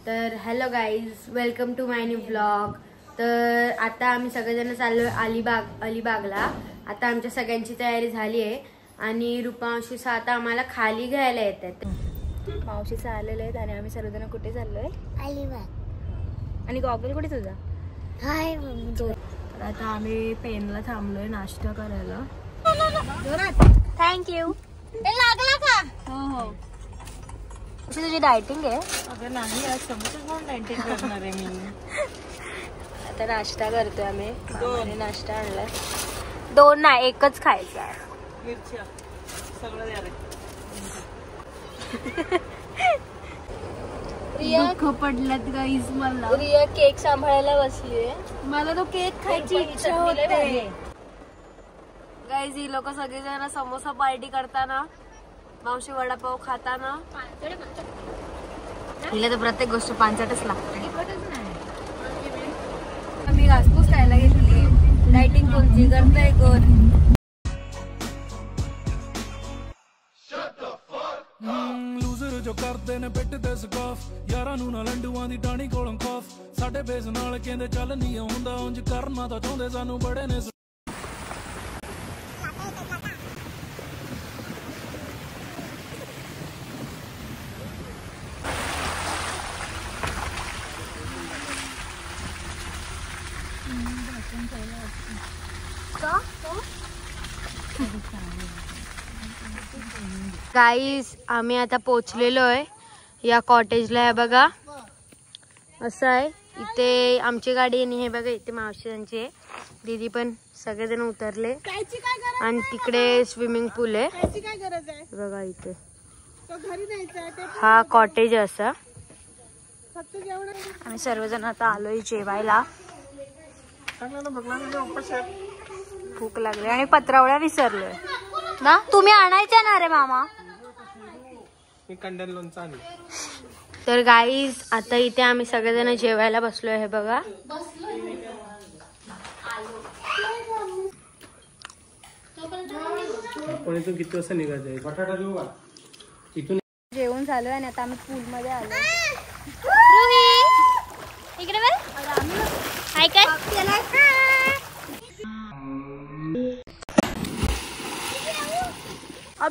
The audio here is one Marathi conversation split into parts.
तर hello guys, welcome to my new blog. तर आता आम्ही सगळेजण चाललोय अलिबागला. आता आमच्या सगळ्यांची तयारी झाली आहे आणि रूपांशीचा आता आम्हाला खाली घ्यायला येतात. मावशीचं आलेले आहेत आणि आम्ही सर्वजण कुठे चाललोय? अलिबाग. आणि गॉगल कुठे तुझा? हाय मम्मी. तर आता आम्ही पेनला थांबलोय नाश्ता करायला. थँक्यू. लागला का? हो हो. तुझी डायटिंग आहे? अगं नाही, आज समोसा खाऊन डायटिंग करणार आहे मी. आता नाश्ता करतोय आम्ही. मामाने नाश्ता आणलाय. 2 नाही, एकच खायचा आहे. मिरच्या सगळं द्या रे. दुःख पडल्यात गाईज मला. रिया केक सांभाळायला बसलीये. मला तो केक खायची इच्छा होते. गाईज ही लोक सगळेजण समोसा पार्टी करताना, मावशी वडापाव खाताना. हिला तर प्रत्येक गोष्ट पांचटच लागते. मी घासपूस खायला घेतली. डायटिंग कोणती करताय कोण? ਲੂਜ਼ਰ ਜੋ ਕਰਦੇ ਨੇ ਪਿੱਟ ਤੇ ਸਕਾਫ ਯਾਰਾਂ ਨੂੰ ਨਾ ਲੰਡੂਆਂ ਦੀ ਟਾਣੀ ਕੋਲੋਂ ਖੌਫ ਸਾਡੇ ਬੇਸ ਨਾਲ ਕਹਿੰਦੇ ਚੱਲ ਨਹੀਂ ਆਉਂਦਾ ਉਂਝ ਕਰਨਾ ਤਾਂ ਚਾਹੁੰਦੇ ਸਾਨੂੰ ਬੜੇ ਨੇ. गाईज आम्ही आता पोहोचलेलो आहे या कॉटेजला. हे बघा असं आहे. इथे आमची गाडी आणि हे बघा इथे मावशींची आहे. दीदी पण सगळेजण उतरले आणि तिकडे स्विमिंग पूल आहे. बघा इथे हा कॉटेज असा. आम्ही सर्वजण आता आलोय जेवायला. भूक लागली आणि पत्रावळ्या विसरलोय ना. तुम्ही आणायच्या ना रे मामा. तर गाईज आता इथे आम्ही सगळेजण जेवायला बसलोय. हे बघा किती वाजता निघायचं? बटाटा देऊ का? इथून जेवण झालं आणि आता आम्ही पूल मध्ये आलो. इकडे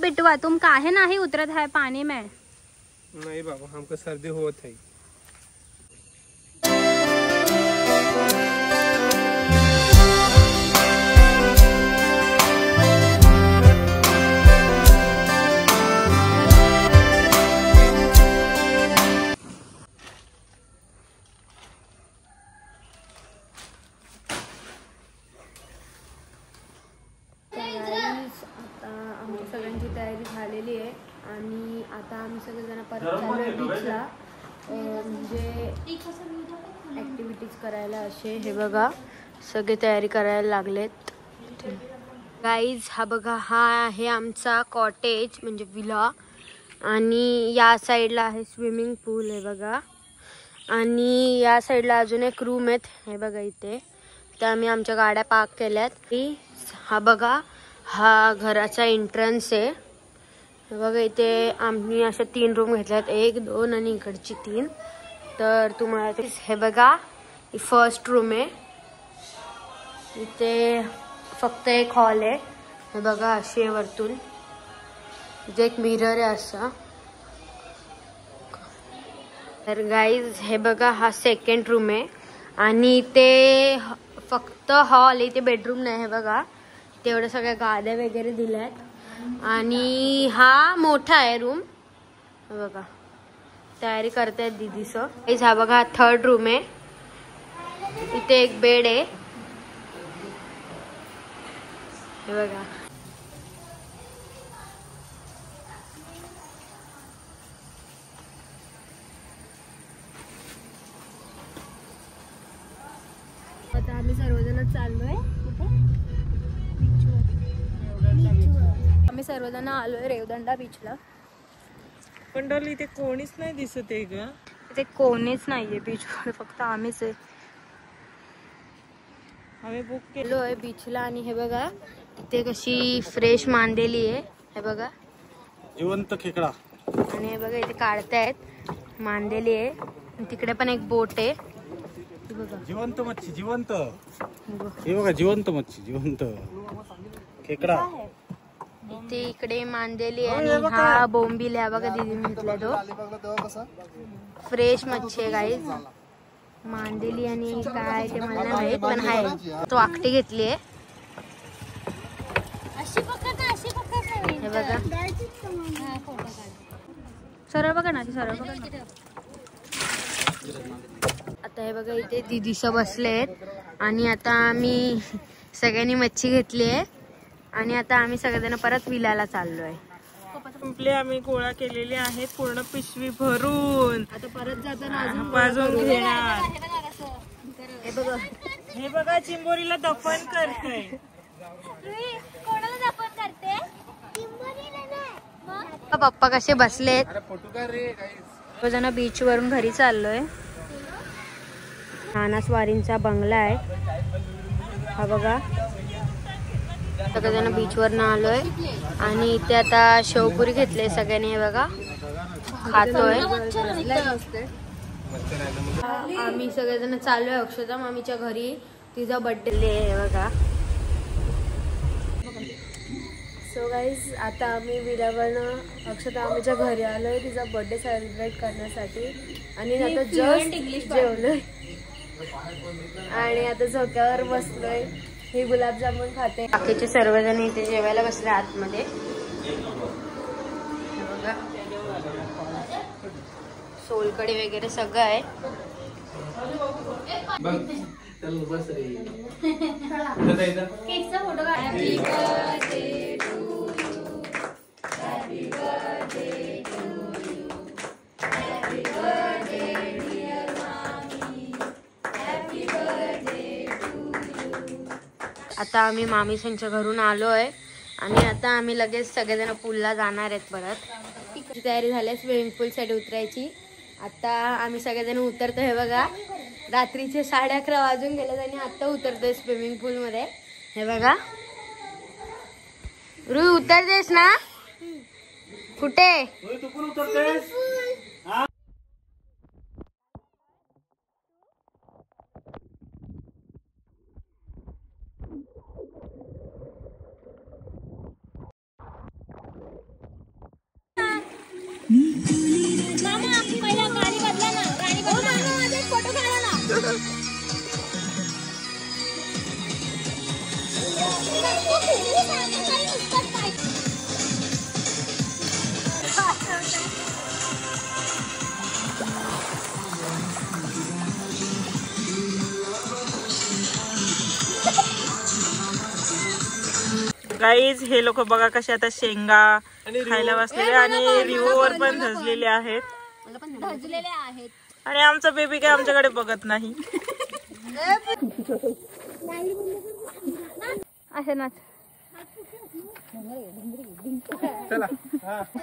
बिटुआ तुम काहे नहीं उतरत है पानी में? नहीं बाबा, हमको सर्दी होत है. सगळ्यांची तयारी झालेली आहे आणि आता आम्ही सगळेजण परत चाललोय बीचला. म्हणजे ऍक्टिव्हिटीज करायला असे. हे बघा सगळे तयारी करायला लागलेत. गाईज हा बघा, हा आहे आमचा कॉटेज म्हणजे विला. आणि या साईडला आहे स्विमिंग पूल. हे बघा आणि या साईडला अजून एक रूम आहेत. हे बघा इथे तर आम्ही आमच्या गाड्या पार्क केल्यात. हा बघा हा घराचा एंट्रन्स आहे. बघा इथे आम्ही अशा 3 रूम घेतल्यात, 1, 2 आणि इकडची 3. तर तुम्हाला हे बघा फर्स्ट रूम आहे. इथे फक्त एक हॉल आहे. हे बघा अशी आहे वरतून. इथे एक मिरर आहे असा. तर गाईज हे बघा हा सेकंड रूम आहे आणि इथे फक्त हॉल, इथे बेडरूम नाही. हे बघा तेवढ्या सगळ्या गाद्या वगैरे दिल्यात आणि हा मोठा आहे रूम. बघा तयारी करतायत दीदीचं. हा बघा थर्ड रूम आहे. इथे एक बेड आहे. हे बघा आता आम्ही सर्वजण चाललोय. आम्ही सर्वजण आलोय रेवदंडा बीचला. पण डॉली इथे कोणीच नाही दिसत आहे ग. इथे कोणीच नाहीये बीचवर, फक्त आम्हीच आहे. आम्ही बुक केलोय बीचला आणि हे बघा इथे कशी फ्रेश मांदेली आहे. हे बघा जिवंत खेकडा. आणि हे बघा इथे काढतायत मांदेली आहे. तिकडे पण एक बोट आहे, जिवंत मच्छी, जिवंत. हे बघा जिवंत मच्छी, जिवंत खेकडा. इकडे मांदेली आणि हा बोंबील आहे बघा, दीदीने घेतला तो. फ्रेश मच्छी आहे गाईज. मांदेली आणि काय ते मला नाही माहित, पण आहे तो. आकटी घेतली आहे हे बघा. सरळ बघा ना, सरळ बघा ना. आता हे बघा इथे दीदीस बसलेत आणि आता आम्ही सगळ्यांनी मच्छी घेतली आहे आणि आता आम्ही सगळेजण परत विलायला चाललोय. संपले, आम्ही गोळा केलेले आहेत पूर्ण पिशवी भरून. आता परत जाताना वाजवून घेणार. हे बघा, चिंबोरीला दफन करते. पप्पा कसे बसलेत. जण बीच वरून घरी चाललोय. नाना स्वारींचा बंगला आहे हा बघा. सगळेजण बीच वरून आलोय आणि इथे आता शेवपुरी घेतले सगळ्यांनी हे बघा, खातोय. आम्ही सगळेजण चाललोय अक्षता मामीच्या घरी, तिचा बर्थडे आहे बघा. सो गाईज आता आम्ही विलावरनं अक्षता आम्हीच्या घरी आलोय तिचा बर्थडे सेलिब्रेट करण्यासाठी. आणि आता जस्ट जेवलोय आणि आता झोक्यावर बसलोय. हे गुलाबजामुन खाते. बाकीचे सर्वजण इथे जेवायला बसले आतमध्ये. बघा सोलकडी वगैरे सगळं आहे. आता आम्ही मामीसांच्या घरून आलोय आणि आता आम्ही लगेच सगळेजण पूलला जाणार आहेत. परत तयारी झाली स्विमिंग पूल साठी उतरायची. आता आम्ही सगळेजण उतरतो. हे बघा रात्रीचे 11:30 वाजून गेले आणि आता उतरतोय स्विमिंग पूल मध्ये. हे बघा रुई उतरतेस ना? कुठे? गाईज हे लोक बघा कसे आता शेंगा खायला बसलेले आणि रिव्हर पण धजलेले आहेत. आणि आमचा बेबी काय आमच्याकडे बघत नाही.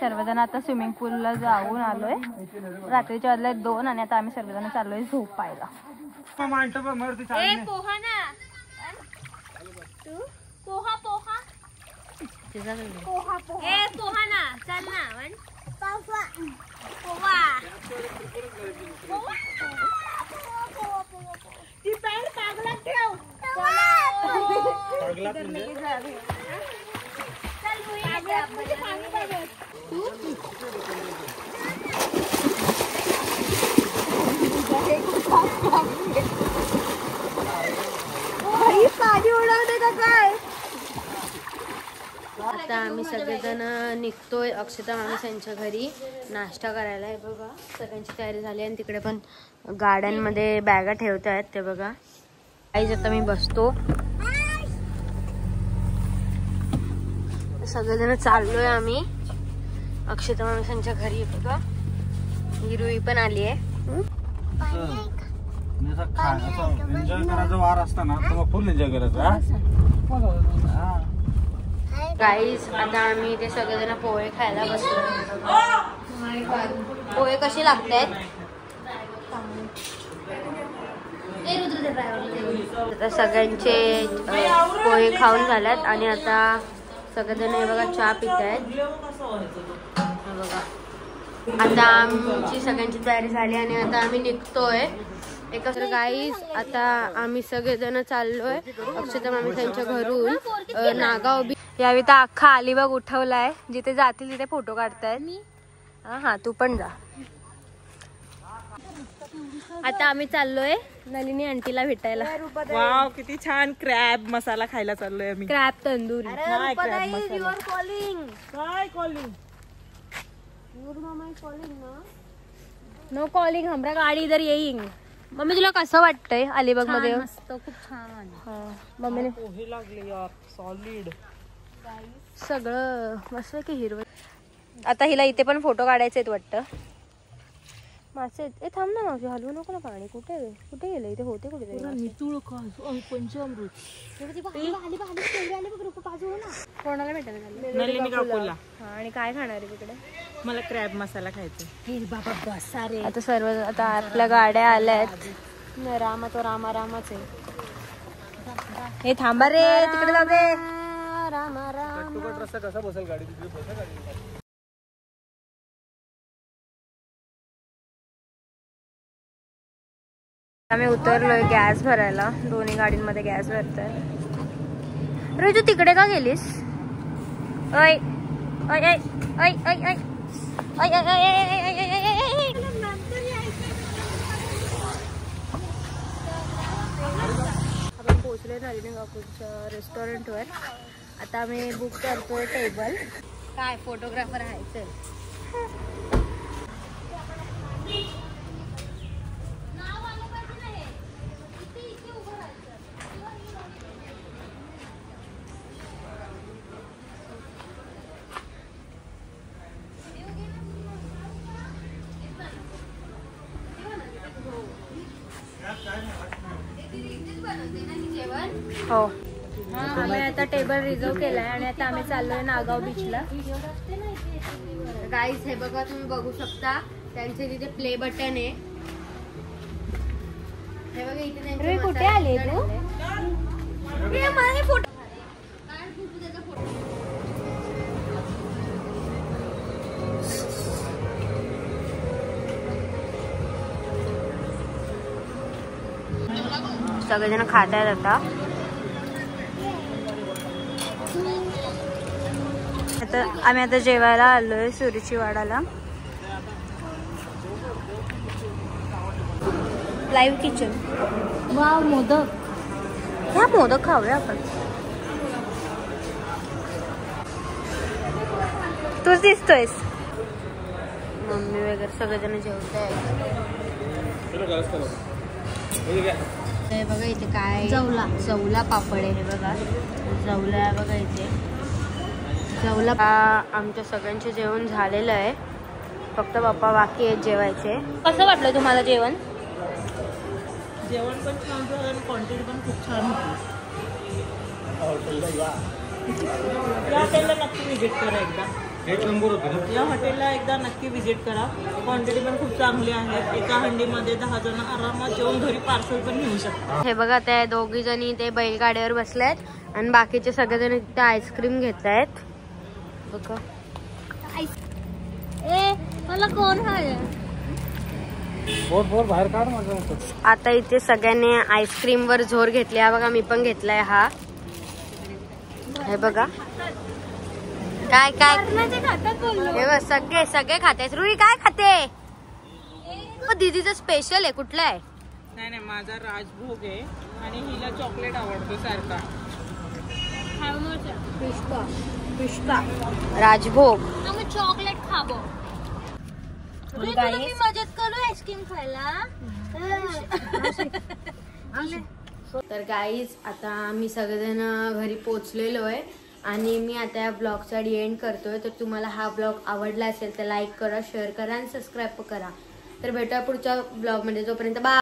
सर्वजण आता स्विमिंग पूलला जाऊन आलोय. रात्रीच्या वाजले 2 आणि आता आम्ही सर्वजण चाललोय झोपायला. पोहा ना चल ना आता आम्ही सगळेजण निघतोय अक्षता मामीसांच्या घरी नाश्ता करायला. हे बघा सगळ्यांची तयारी झाली आणि तिकडे पण गार्डनमध्ये बॅगा ठेवत आहेत ते बघा. आईज आता मी बसतो. सगळेजण चाललोय आम्ही अक्षता मामीसांच्या घरी. बघा ही रुई पण आली आहे. एन्जॉय करायचा वार असताना तेव्हा फुल एन्जॉय करायचा. गाईज आता आम्ही ते सगळेजण पोहे खायला बसलो. पोहे कसे लागतायत? आता सगळ्यांचे पोहे खाऊन झाल्यात आणि आता सगळेजण हे बघा चहा पित आहेत. बघा आता आमची सगळ्यांची तयारी झाली आणि आता आम्ही निघतोय. तर गाईज आता आम्ही सगळेजण चाललोय अक्षता मामी त्यांच्या घरून नागाव. यावेळी तर अख्खा अलिबाग उठवलाय, जिथे जातील तिथे फोटो काढतायत. हा तू पण जा. आता आम्ही चाललोय नलिनी आंटीला भेटायला. वाव किती छान क्रॅब मसाला खायला चाललोय आम्ही. क्रॅब तंदुरी. नो कॉलिंग हमरा गाडी इधर येईन. मम्मी तुला कसं वाटतंय अलिबाग मध्ये? खूप छान. मम्मीने पोहे लागले यार सॉलिड. सगळं मस्त की हिरवं. आता हिला इथे पण फोटो काढायचे आहेत वाटतं. मासे ए थांब ना मासे, हलवू नको ना पाणी. कुठे कुठे गेलं? इथे होते कुठे कोणाला भेटायला? नलिनी काकूला. आणि काय खाणार आहे तिकडे? मला क्रॅब मसाला खायचा. आता सर्व आता आपल्या गाड्या आल्यात. रामा तो रामाच आहे. हे थांबा रे तिकडे जाऊ दे. रामा रस्ता कसा बसेल गाडी तिकडे बसा गाडी. आम्ही उतरलोय गॅस भरायला. दोन्ही गाडींमध्ये गॅस भरतोय. रे तू तिकडे का गेलीस? ऐ ऐ ऐ ऐ ऐ ऐ ऐ ऐ ऐ. आपण पोहोचलोय नलिनी काकूच्या रेस्टॉरंटवर. आता आम्ही बुक करतोय टेबल. काय फोटोग्राफर आहे चल. हो आम्ही आता टेबल रिझर्व केलाय आणि आता आम्ही चाललोय नागाव बीचला. गाईज हे बघा तुम्ही बघू शकता त्यांचे तिथे प्ले बटन आहे. हे बघा इथे त्यांचे कुठे आले तू? सगळेजण खात आहेत आता. आम्ही आता जेवायला आलोय सुरुची वाडाला. Live kitchen. वाव मोदक. ह्या मोदक खाऊया आपण. तूच दिसतोयस. मम्मी वगैरे सगळेजण जेवत आहेत. हे बघा इथे काय जवला पापड आहे. हे बघा जवला आहे बघा इथे. जवला आमच्या सगळ्यांचे जेवण झालेलं आहे. फक्त पप्पा बाकी आहेत जेवायचे. कसं वाटलं तुम्हाला जेवण? जेवण पण छान होतं आणि क्वांटिटी पण खूप छान होती. या हॉटेलला नक्की व्हिजिट करा एकदा. एक नंबर होतं. या हॉटेलला एकदा नक्की व्हिजिट करा. क्वांटिटी पण खूप चांगली आहे. एका हंडीमध्ये 10 जण आरामात जेवून घरी पार्सल पण घेऊ शकतात. हे बघा त्या दोघी जणी ते बैलगाड्यावर बसल्यात आणि बाकीचे सगळेजण इथे आईस्क्रीम घेत आहेत. बघा मला कोण आहे बाहेर काढ माझं. आता इथे सगळ्यांनी आईस्क्रीम वर जोर घेतले. हा बघा मी पण घेतलाय. हा हे बघा काय काय हे बघ सगळे खाते. रुई काय खाते? दीदीचं स्पेशल आहे. कुठलं आहे? नाही माझा राजभोग आहे आणि हिला चॉकलेट आवडतो सारखा. पिस्ता राजभोग. चॉकलेट खाबो. मदत करू आईस्क्रीम खायला. तर गाईज आता आम्ही सगळेजण घरी पोचलेलो आहे आणि मी आता या ब्लॉगचा एंड करतोय. तर तुम्हाला हा ब्लॉग आवडला असेल तर लाईक करा, शेअर करा आणि सबस्क्राईब करा. तर भेटूया पुढच्या ब्लॉग मध्ये. तोपर्यंत बाय.